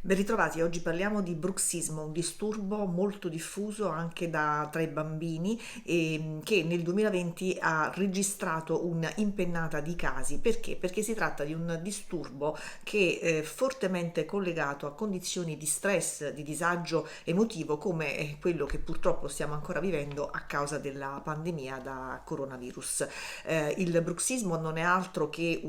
Ben ritrovati, oggi parliamo di bruxismo, un disturbo molto diffuso anche tra i bambini che nel 2020 ha registrato un'impennata di casi. Perché? Perché si tratta di un disturbo che è fortemente collegato a condizioni di stress, di disagio emotivo come quello che purtroppo stiamo ancora vivendo a causa della pandemia da coronavirus. Il bruxismo non è altro che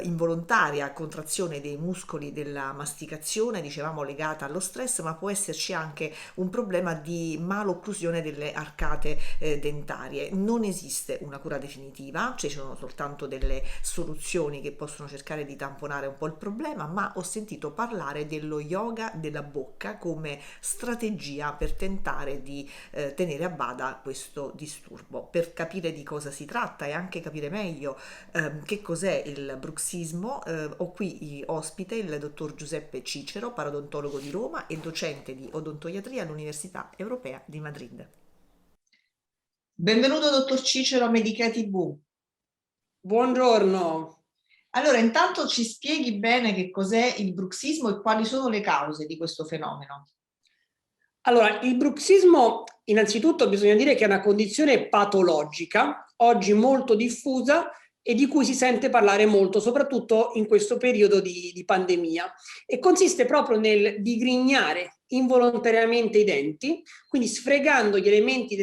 involontaria contrazione dei muscoli della masticazione, dicevamo legata allo stress, ma può esserci anche un problema di malocclusione delle arcate dentarie. Non esiste una cura definitiva, ci sono soltanto delle soluzioni che possono cercare di tamponare un po' il problema, ma ho sentito parlare dello yoga della bocca come strategia per tentare di tenere a bada questo disturbo. Per capire di cosa si tratta e anche capire meglio che cos'è il bruxismo, ho qui ospite il dottor Giuseppe Cicero, parodontologo di Roma e docente di odontoiatria all'Università Europea di Madrid. Benvenuto dottor Cicero a Medica TV. Buongiorno. Allora, intanto ci spieghi bene che cos'è il bruxismo e quali sono le cause di questo fenomeno. Allora, il bruxismo, innanzitutto bisogna dire che è una condizione patologica, oggi molto diffusa e di cui si sente parlare molto, soprattutto in questo periodo di pandemia. E consiste proprio nel digrignare involontariamente i denti, quindi sfregando gli elementi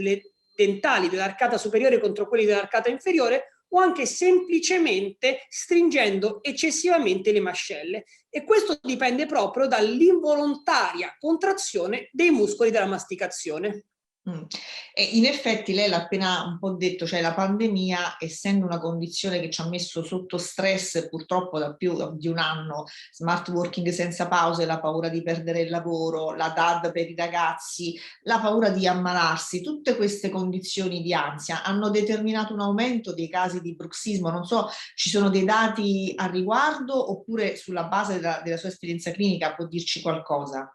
dentali dell'arcata superiore contro quelli dell'arcata inferiore, o anche semplicemente stringendo eccessivamente le mascelle. E questo dipende proprio dall'involontaria contrazione dei muscoli della masticazione. E in effetti lei l'ha appena un po' detto, cioè la pandemia, essendo una condizione che ci ha messo sotto stress purtroppo da più di un anno, smart working senza pause, la paura di perdere il lavoro, la DAD per i ragazzi, la paura di ammalarsi, tutte queste condizioni di ansia hanno determinato un aumento dei casi di bruxismo. Non so, ci sono dei dati a riguardo oppure sulla base della sua esperienza clinica può dirci qualcosa?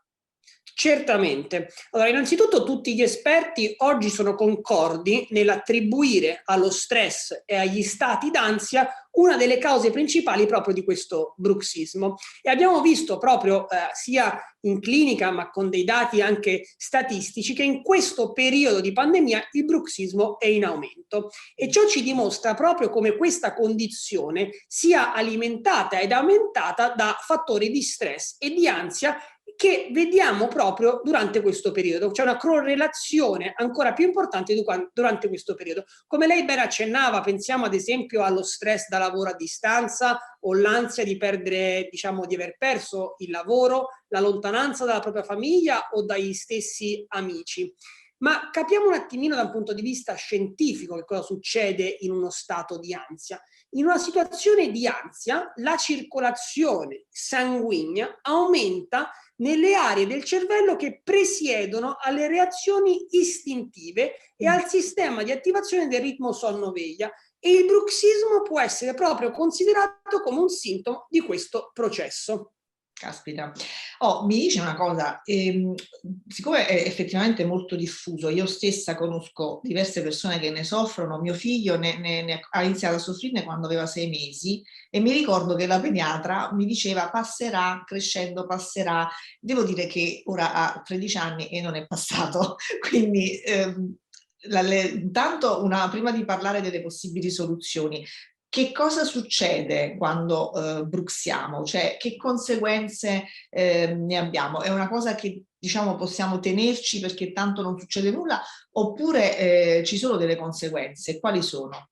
Certamente. Allora, innanzitutto tutti gli esperti oggi sono concordi nell'attribuire allo stress e agli stati d'ansia una delle cause principali proprio di questo bruxismo. E abbiamo visto proprio sia in clinica, ma con dei dati anche statistici, che in questo periodo di pandemia il bruxismo è in aumento. E ciò ci dimostra proprio come questa condizione sia alimentata ed aumentata da fattori di stress e di ansia che vediamo proprio durante questo periodo. C'è una correlazione ancora più importante durante questo periodo. Come lei ben accennava, pensiamo ad esempio allo stress da lavoro a distanza o l'ansia di perdere, diciamo, di aver perso il lavoro, la lontananza dalla propria famiglia o dagli stessi amici. Ma capiamo un attimino da un punto di vista scientifico che cosa succede in uno stato di ansia. In una situazione di ansia, la circolazione sanguigna aumenta nelle aree del cervello che presiedono alle reazioni istintive e al sistema di attivazione del ritmo sonno-veglia, e il bruxismo può essere proprio considerato come un sintomo di questo processo. Caspita. Oh, mi dice una cosa, siccome è effettivamente molto diffuso, io stessa conosco diverse persone che ne soffrono, mio figlio ha iniziato a soffrirne quando aveva 6 mesi e mi ricordo che la pediatra mi diceva passerà, crescendo passerà. Devo dire che ora ha 13 anni e non è passato, quindi intanto prima di parlare delle possibili soluzioni, che cosa succede quando bruxiamo? Cioè, che conseguenze ne abbiamo? È una cosa che diciamo possiamo tenerci perché tanto non succede nulla, oppure ci sono delle conseguenze? Quali sono?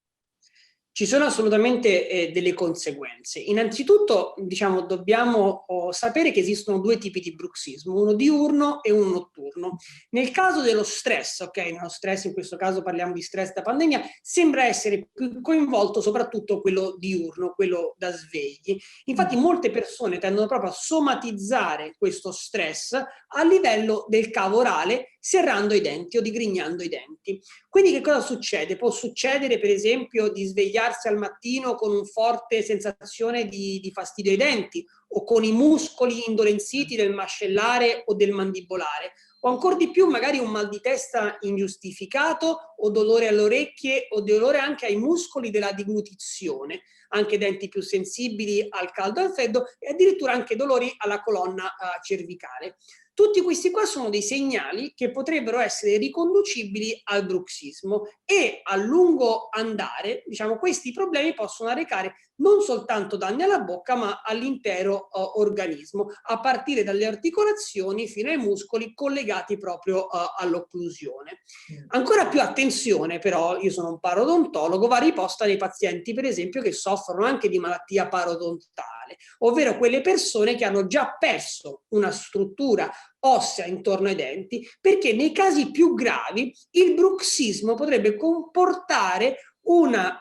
Ci sono assolutamente delle conseguenze. Innanzitutto, diciamo, dobbiamo sapere che esistono due tipi di bruxismo, uno diurno e uno notturno. Nel caso dello stress, ok, nello stress, in questo caso parliamo di stress da pandemia, sembra essere più coinvolto soprattutto quello diurno, quello da svegli. Infatti molte persone tendono proprio a somatizzare questo stress a livello del cavo orale, serrando i denti o digrignando i denti. Quindi che cosa succede? Può succedere per esempio di svegliarsi al mattino con una forte sensazione di fastidio ai denti o con i muscoli indolenziti del mascellare o del mandibolare, o ancora di più magari un mal di testa ingiustificato o dolore alle orecchie o dolore anche ai muscoli della deglutizione, anche denti più sensibili al caldo e al freddo e addirittura anche dolori alla colonna cervicale. Tutti questi qua sono dei segnali che potrebbero essere riconducibili al bruxismo e a lungo andare, diciamo, questi problemi possono arrecare non soltanto danni alla bocca, ma all'intero organismo, a partire dalle articolazioni fino ai muscoli collegati proprio all'occlusione. Ancora più attenzione, però, io sono un parodontologo, va riposta nei pazienti, per esempio, che soffrono anche di malattia parodontale, ovvero quelle persone che hanno già perso una struttura ossea intorno ai denti, perché nei casi più gravi il bruxismo potrebbe comportare una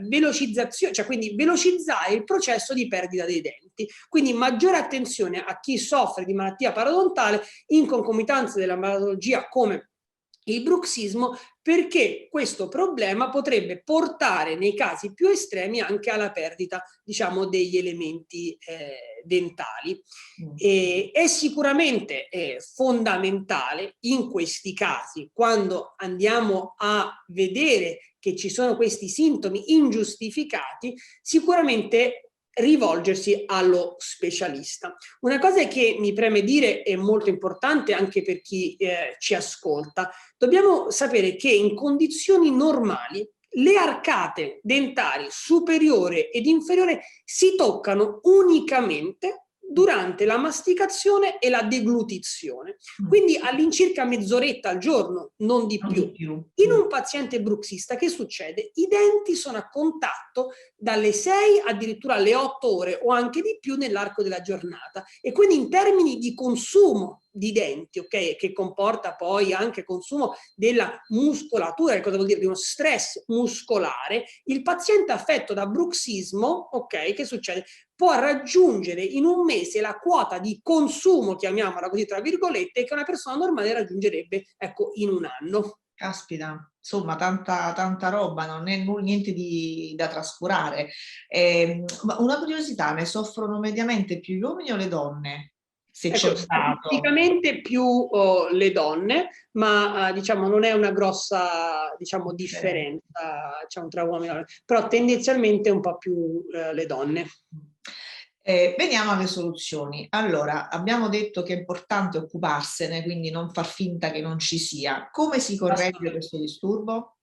velocizzazione, cioè quindi velocizzare il processo di perdita dei denti. Quindi maggiore attenzione a chi soffre di malattia parodontale in concomitanza della patologia come il bruxismo, perché questo problema potrebbe portare nei casi più estremi anche alla perdita, diciamo, degli elementi dentali. È sicuramente fondamentale in questi casi, quando andiamo a vedere che ci sono questi sintomi ingiustificati, sicuramente rivolgersi allo specialista. Una cosa che mi preme dire è molto importante anche per chi ci ascolta. Dobbiamo sapere che in condizioni normali le arcate dentali superiore ed inferiore si toccano unicamente durante la masticazione e la deglutizione, quindi all'incirca mezz'oretta al giorno, non di più. In un paziente bruxista che succede? I denti sono a contatto dalle 6 addirittura alle 8 ore o anche di più nell'arco della giornata e quindi in termini di consumo di denti, ok, che comporta poi anche consumo della muscolatura, che cosa vuol dire? Di uno stress muscolare, il paziente affetto da bruxismo, ok, che succede? Può raggiungere in un mese la quota di consumo, chiamiamola così tra virgolette, che una persona normale raggiungerebbe, ecco, in un anno. Caspita, insomma, tanta roba, non è niente da trascurare. Ma una curiosità, ne soffrono mediamente più gli uomini o le donne? Se c'è Ecco, un dato. statisticamente più le donne, ma diciamo non è una grossa diciamo, differenza diciamo, tra uomini e donne, però tendenzialmente un po' più le donne. Veniamo alle soluzioni. Allora, abbiamo detto che è importante occuparsene, quindi non far finta che non ci sia. Come si corregge questo disturbo?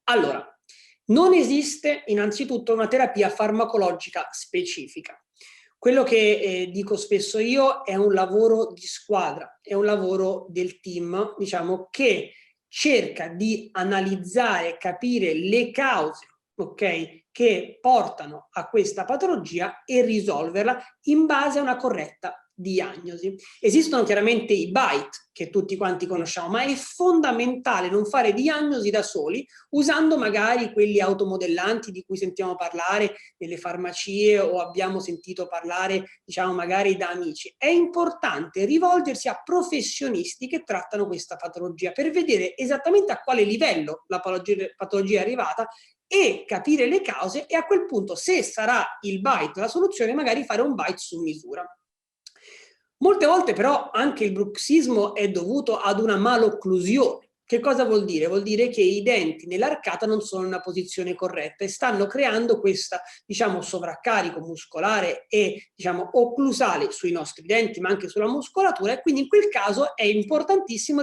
Allora, non esiste innanzitutto una terapia farmacologica specifica. Quello che dico spesso io è un lavoro di squadra, è un lavoro del team, diciamo, che cerca di analizzare, capire le cause, ok, che portano a questa patologia e risolverla in base a una corretta diagnosi. Esistono chiaramente i bite che tutti quanti conosciamo, ma è fondamentale non fare diagnosi da soli usando magari quelli automodellanti di cui sentiamo parlare nelle farmacie o abbiamo sentito parlare diciamo magari da amici. È importante rivolgersi a professionisti che trattano questa patologia per vedere esattamente a quale livello la patologia è arrivata e capire le cause e a quel punto se sarà il bite la soluzione magari fare un bite su misura. Molte volte però anche il bruxismo è dovuto ad una malocclusione. Che cosa vuol dire? Vuol dire che i denti nell'arcata non sono in una posizione corretta e stanno creando questo, diciamo, sovraccarico muscolare e, diciamo, occlusale sui nostri denti, ma anche sulla muscolatura e quindi in quel caso è importantissimo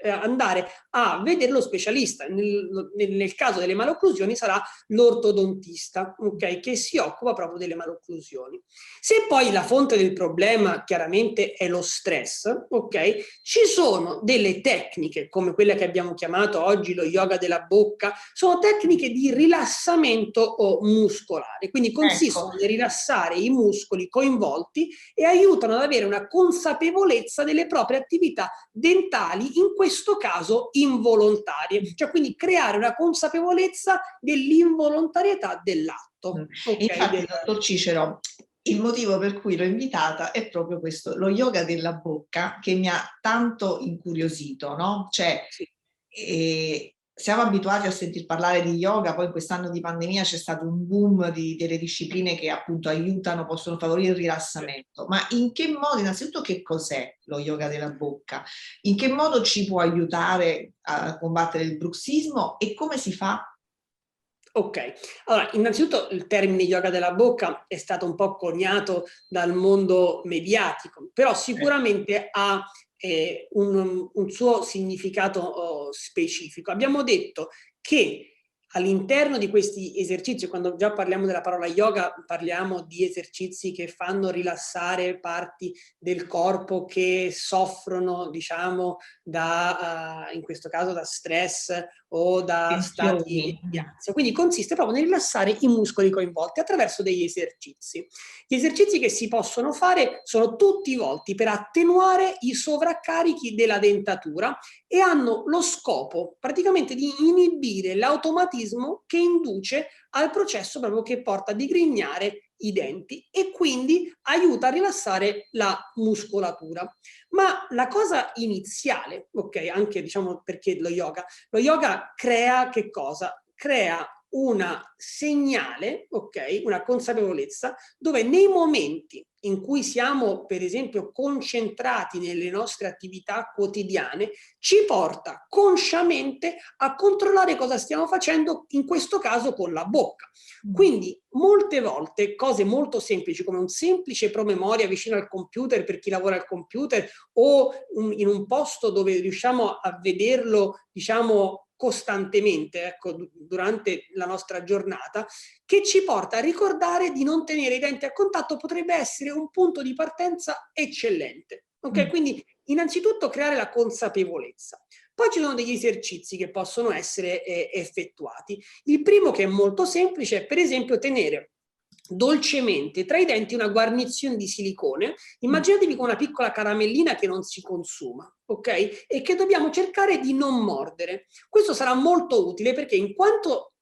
andare a vedere lo specialista. Nel caso delle malocclusioni sarà l'ortodontista, ok, che si occupa proprio delle malocclusioni. Se poi la fonte del problema chiaramente è lo stress, ok, ci sono delle tecniche come quelle che abbiamo chiamato oggi lo yoga della bocca, sono tecniche di rilassamento muscolare, quindi consistono nel rilassare i muscoli coinvolti e aiutano ad avere una consapevolezza delle proprie attività dentali, in questo caso involontarie, cioè quindi creare una consapevolezza dell'involontarietà dell'atto. Okay? Infatti, dottor Cicero, il motivo per cui l'ho invitata è proprio questo, lo yoga della bocca, che mi ha tanto incuriosito, no? Cioè, sì. siamo abituati a sentir parlare di yoga, poi in quest'anno di pandemia c'è stato un boom delle discipline che appunto aiutano, possono favorire il rilassamento. Ma in che modo, innanzitutto, che cos'è lo yoga della bocca? In che modo ci può aiutare a combattere il bruxismo e come si fa? Ok, allora innanzitutto il termine yoga della bocca è stato un po' coniato dal mondo mediatico, però sicuramente ha un suo significato specifico. Abbiamo detto che all'interno di questi esercizi, quando già parliamo della parola yoga, parliamo di esercizi che fanno rilassare parti del corpo che soffrono, diciamo, in questo caso da stress o da stati Tensioni. di ansia. Quindi consiste proprio nel rilassare i muscoli coinvolti attraverso degli esercizi. Gli esercizi che si possono fare sono tutti volti per attenuare i sovraccarichi della dentatura e hanno lo scopo praticamente di inibire l'automatismo che induce al processo proprio che porta a digrignare i denti e quindi aiuta a rilassare la muscolatura. Ma la cosa iniziale, ok, anche diciamo perché lo yoga crea che cosa? Crea una segnale, ok, una consapevolezza, dove nei momenti in cui siamo, per esempio, concentrati nelle nostre attività quotidiane, ci porta consciamente a controllare cosa stiamo facendo, in questo caso con la bocca. Quindi molte volte cose molto semplici come un semplice promemoria vicino al computer per chi lavora al computer o in un posto dove riusciamo a vederlo, diciamo, costantemente, ecco, durante la nostra giornata, che ci porta a ricordare di non tenere i denti a contatto, potrebbe essere un punto di partenza eccellente. Ok, quindi innanzitutto creare la consapevolezza. Poi ci sono degli esercizi che possono essere effettuati. Il primo, che è molto semplice, è per esempio tenere dolcemente tra i denti una guarnizione di silicone. Immaginatevi con una piccola caramellina che non si consuma, ok? E che dobbiamo cercare di non mordere. Questo sarà molto utile perché quando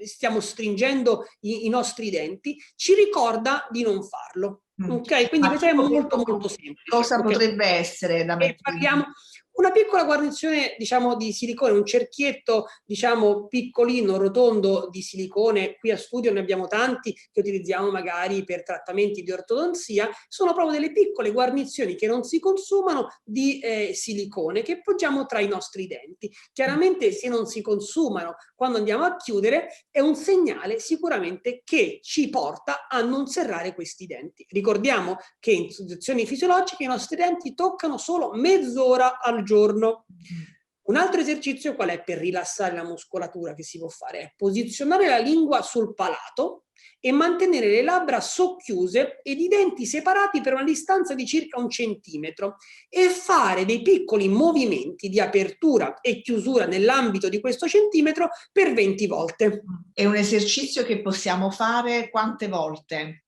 stiamo stringendo i nostri denti ci ricorda di non farlo. Ok, quindi Ma questo è tipo molto molto semplice. cosa Okay? potrebbe essere da E mettere in... parliamo una piccola guarnizione, diciamo, di silicone, un cerchietto, diciamo, piccolino, rotondo di silicone. Qui a studio ne abbiamo tanti che utilizziamo magari per trattamenti di ortodonzia. Sono proprio delle piccole guarnizioni che non si consumano di silicone che poggiamo tra i nostri denti. Chiaramente se non si consumano quando andiamo a chiudere è un segnale sicuramente che ci porta a non serrare questi denti. Ricordiamo che in situazioni fisiologiche i nostri denti toccano solo mezz'ora al giorno. Un altro esercizio qual è per rilassare la muscolatura che si può fare? È posizionare la lingua sul palato e mantenere le labbra socchiuse ed i denti separati per una distanza di circa 1 centimetro e fare dei piccoli movimenti di apertura e chiusura nell'ambito di questo centimetro per 20 volte. È un esercizio che possiamo fare quante volte?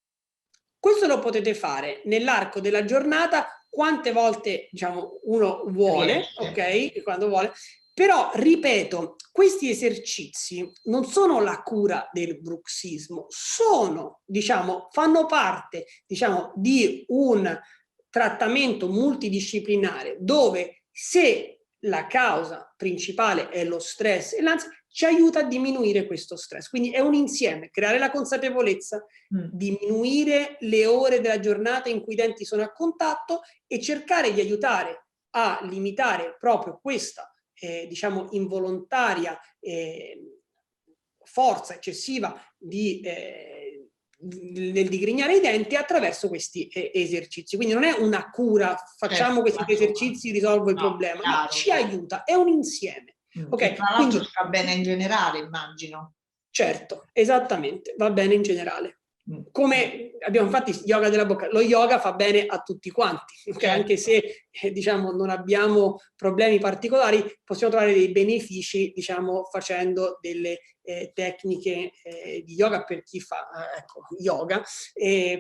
Questo lo potete fare nell'arco della giornata quante volte, diciamo, uno vuole, Riesce. ok? Quando vuole. Però, ripeto, questi esercizi non sono la cura del bruxismo, diciamo, fanno parte, diciamo, di un trattamento multidisciplinare dove se la causa principale è lo stress e l'ansia, ci aiuta a diminuire questo stress. Quindi è un insieme, creare la consapevolezza, diminuire le ore della giornata in cui i denti sono a contatto e cercare di aiutare a limitare proprio questa, diciamo, involontaria forza eccessiva nel digrignare i denti attraverso questi esercizi. Quindi non è una cura, facciamo questi esercizi, risolvo il No, problema, no, chiaro. ci aiuta, è un insieme. Che Ok, tra l'altro quindi ci fa bene in generale, immagino. certo, esattamente, va bene in generale. Mm. Come abbiamo infatti yoga della bocca, lo yoga fa bene a tutti quanti, okay? Certo. Anche se diciamo non abbiamo problemi particolari, possiamo trovare dei benefici, diciamo, facendo delle tecniche di yoga per chi fa ecco, yoga,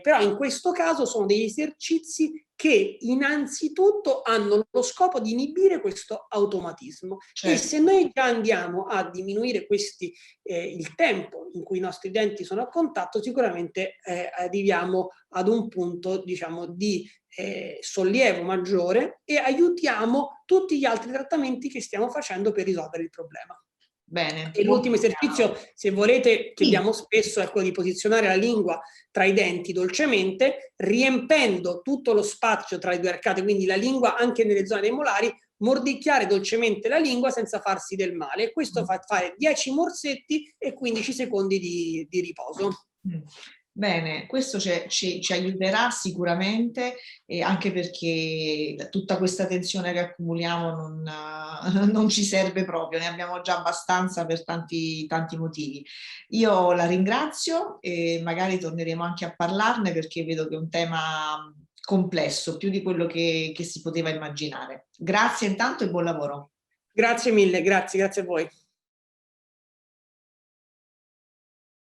però in questo caso sono degli esercizi che innanzitutto hanno lo scopo di inibire questo automatismo. Certo. E se noi già andiamo a diminuire il tempo in cui i nostri denti sono a contatto, sicuramente arriviamo ad un punto, diciamo, di sollievo maggiore e aiutiamo tutti gli altri trattamenti che stiamo facendo per risolvere il problema. Bene. E l'ultimo esercizio, se volete, che abbiamo spesso, è quello di posizionare la lingua tra i denti dolcemente, riempendo tutto lo spazio tra le due arcate, quindi la lingua anche nelle zone dei molari, mordicchiare dolcemente la lingua senza farsi del male. Questo fa fare 10 morsetti e 15 secondi di riposo. Bene, questo ci aiuterà sicuramente, anche perché tutta questa tensione che accumuliamo non ci serve proprio, ne abbiamo già abbastanza per tanti motivi. Io la ringrazio e magari torneremo anche a parlarne, perché vedo che è un tema complesso, più di quello che si poteva immaginare. Grazie intanto e buon lavoro. Grazie mille, grazie a voi.